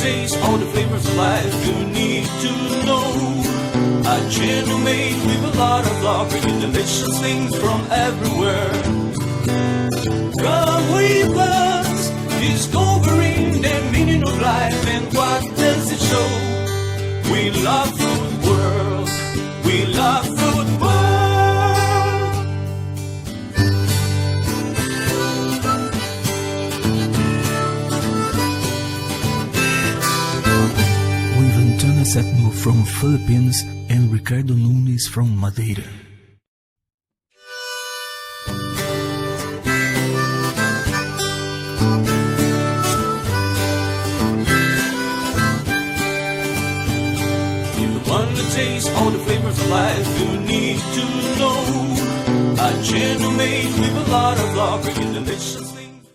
taste all the flavors of life you need to know. A channel made with a lot of love, bringing delicious things from everywhere. Come with us, discovering the meaning of life and what does it show. We love food world, we love food world. With Antonia Septimo from Philippines and Ricardo Nunes from Madeira. Taste all the flavors of life you need to know. A channel made with a lot of love, bringing delicious things.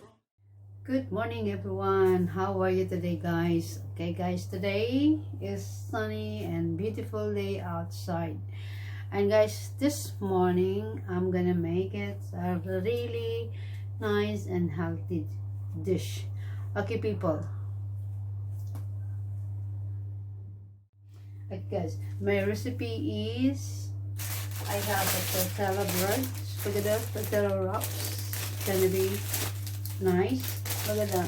Good morning everyone. How are you today, guys? Okay guys, today is sunny and beautiful day outside. And guys, this morning I'm gonna make it a really nice and healthy dish. Okay people. Okay guys, my recipe is I have a tortilla bread. Look at that, tortilla wraps. It's gonna be nice. Look at that.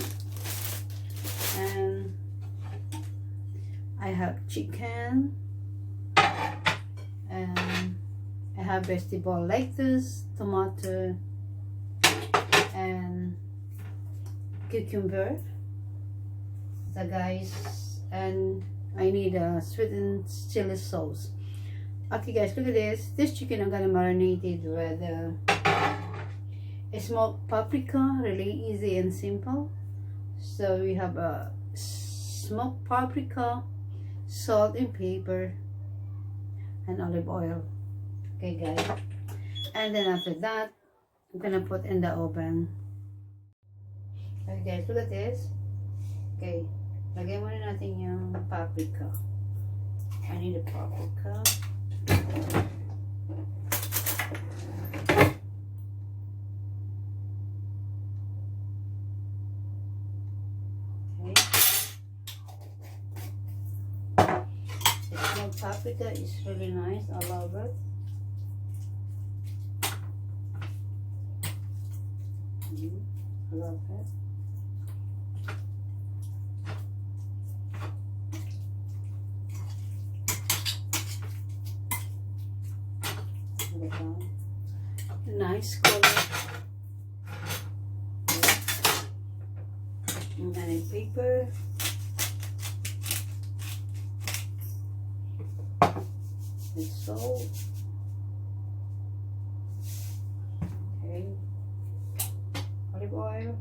And I have chicken. And I have vegetable lettuce, tomato, and cucumber. So guys, and I need a sweetened chili sauce. Okay guys, look at this. This chicken I'm gonna marinate it with smoked paprika, really easy and simple. So we have a smoked paprika, salt and pepper, and olive oil. Okay guys, and then after that I'm gonna put in the oven. Okay guys, look at this. Okay, lagyan muna natin yung paprika. I need a paprika. Okay. The smoked paprika is really nice. I love it. I love it. Nice color. And then paper. And salt. Okay. Olive oil.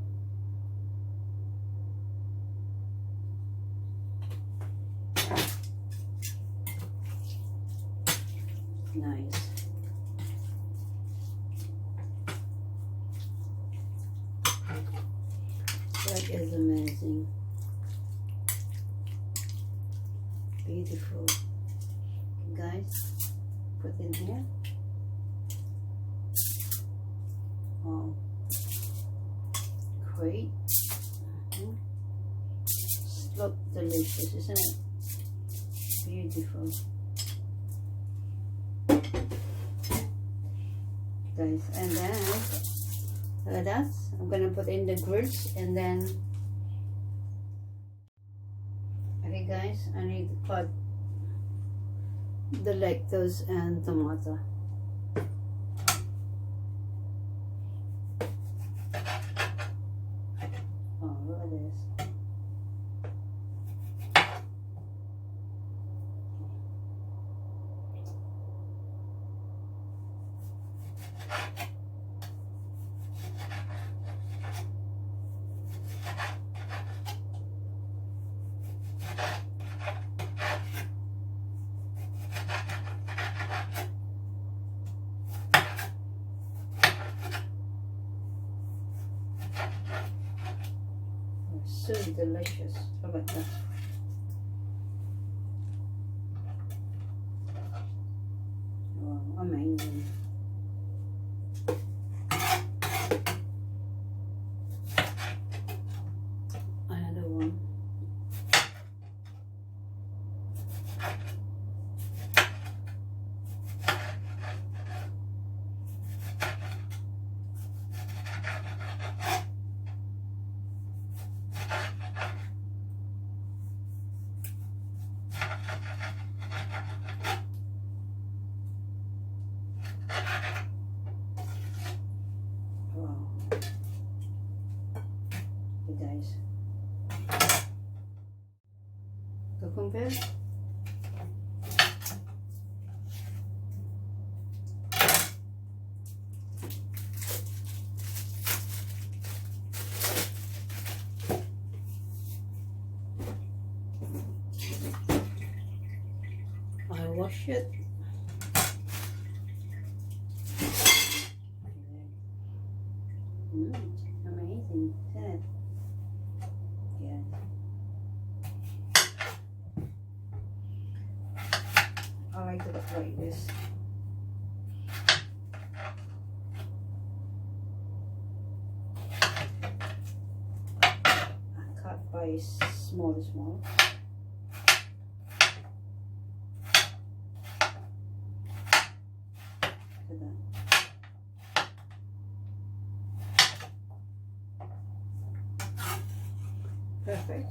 Nice. That is amazing. Beautiful. Guys, put in here. Oh, great. Look delicious, isn't it? Beautiful. Guys, and then look at that. I'm gonna put in the grills and then okay guys, I need to cut the lettuce and tomato. Oh, look at this. So delicious. How about that? Wow, amazing. Another one. compare. I wash it. Amazing, isn't it? Yeah. I like it like this. I cut by small. Look at that. Perfect.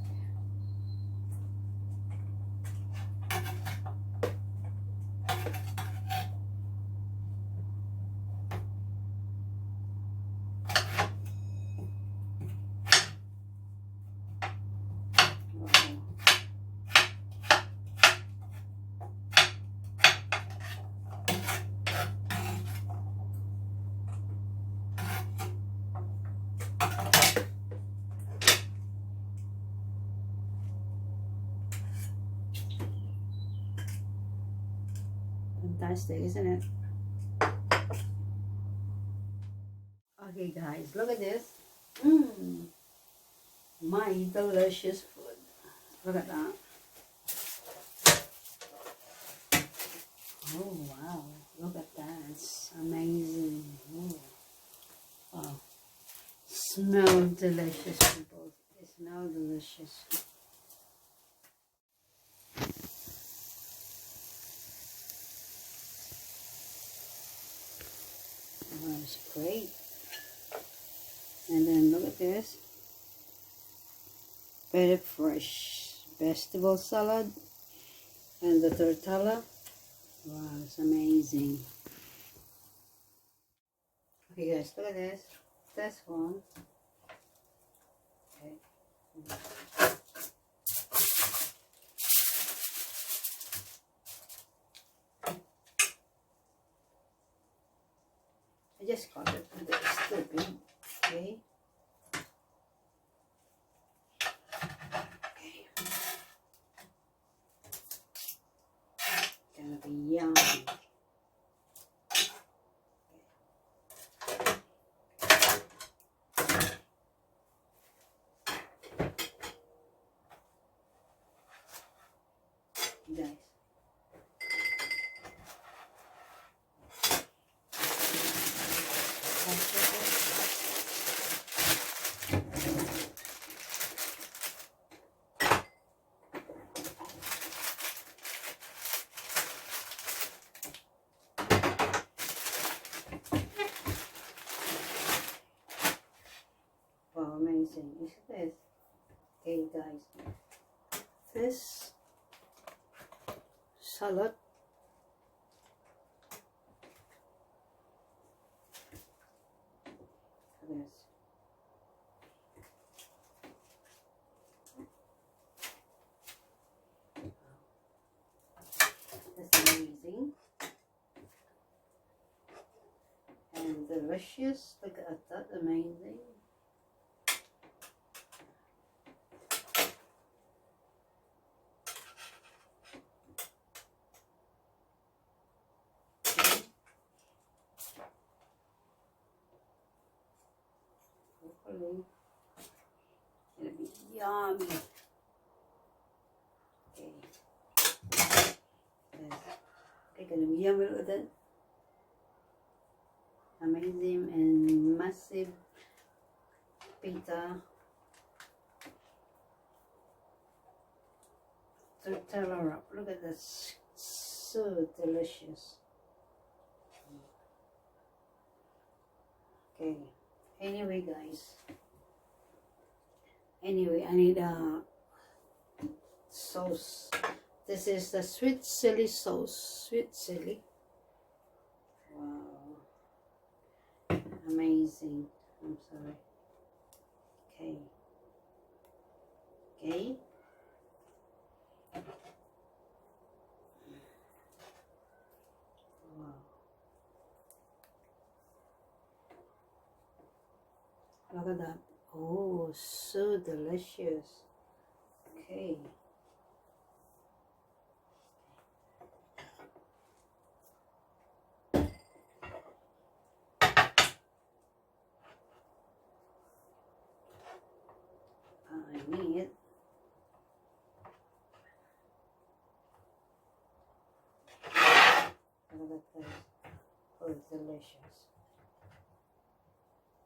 Fantastic, isn't it? Okay guys, look at this. My delicious food. Look at that. Oh wow, look at that. It's amazing. Oh. Wow. Smell delicious, people. It smells delicious. Oh, it's great. And then look at this. Very fresh vegetable salad. And the tortilla. Wow, it's amazing. Okay guys, look at this. This one. Okay. I just got it with the stripping. Okay. Gonna be yummy. Guys. Wow, amazing. Look at this. Okay guys. This salad this. That's amazing and delicious. Look at that, amazing. Hopefully it'll be yummy. Okay. Okay, gonna be yummy with it. Amazing and massive pita tortilla wrap. Look at this, so delicious. Okay. Anyway, guys. Anyway, I need a sauce. This is the sweet chili sauce. Sweet chili. Wow. Amazing. I'm sorry. Okay. Okay. Look at that. Oh, so delicious. Okay. I need look at that. Oh, it's delicious.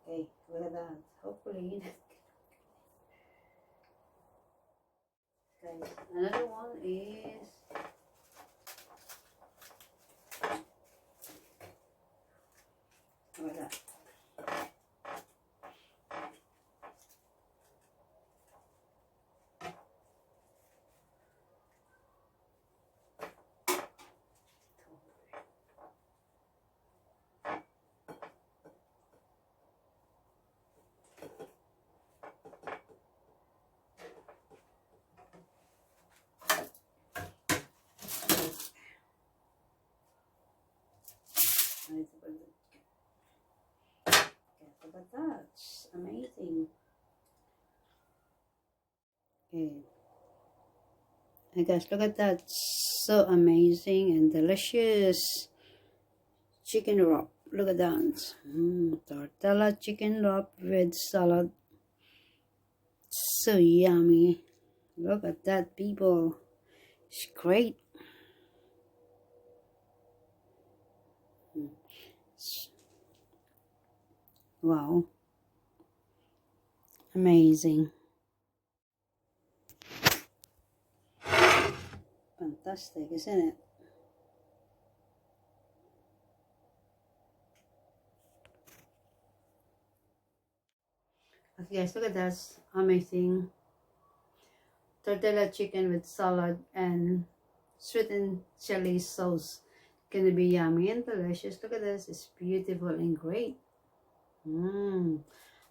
Okay, look at that. Hopefully, guys, another one is look at that. But that's amazing. Okay. Hey guys, look at that. So amazing and delicious chicken wrap. Look at that. Tortilla chicken wrap with salad. So yummy. Look at that, people. It's great. Wow. Amazing. Fantastic, isn't it? Okay guys, look at that. Amazing. Tortilla chicken with salad and sweet and chili sauce. Gonna be yummy and delicious. Look at this. It's beautiful and great.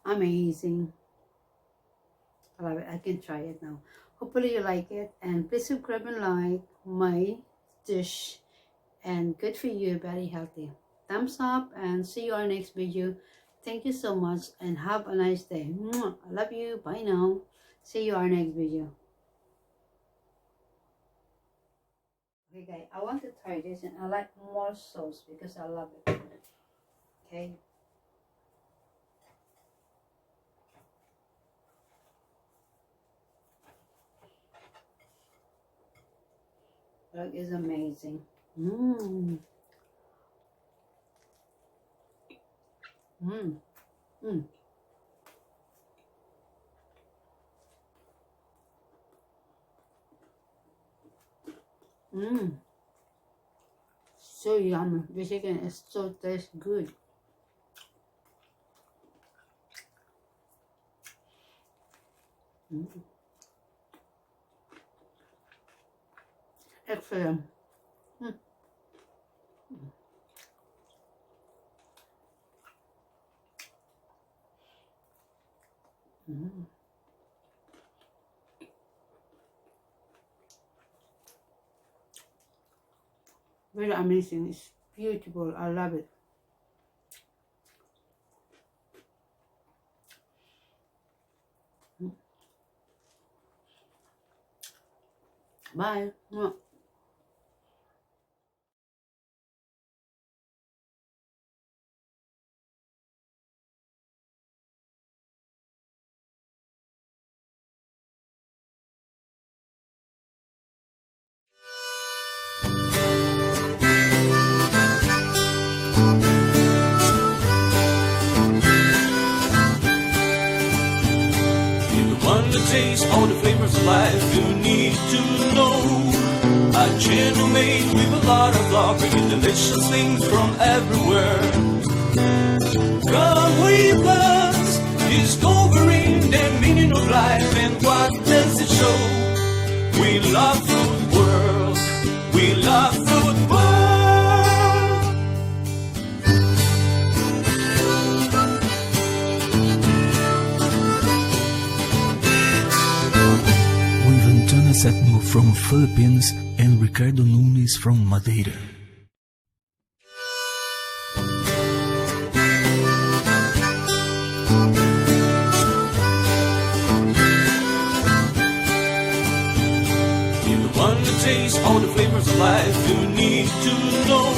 Amazing. I love it. I can try it now. Hopefully you like it, and please subscribe and like my dish, and good for you, very healthy. Thumbs up, and see you on our next video. Thank you so much and have a nice day. I love you. Bye now. See you on our next video. Okay guys, I want to try this, and I like more sauce because I love it. Okay. That is amazing. So yummy. The chicken is so tastes good. Excellent. Very amazing. It's beautiful. I love it. Bye. Taste all the flavors of life you need to know. A channel made with a lot of love, bringing delicious things from everywhere. Come with us, discovering the meaning of life, and what does it show? We love food world. We love food world. Septimo from Philippines and Ricardo Nunes from Madeira. taste all the flavors of life you need to know.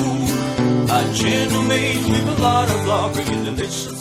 A gentle maid with a lot of love, bringing delicious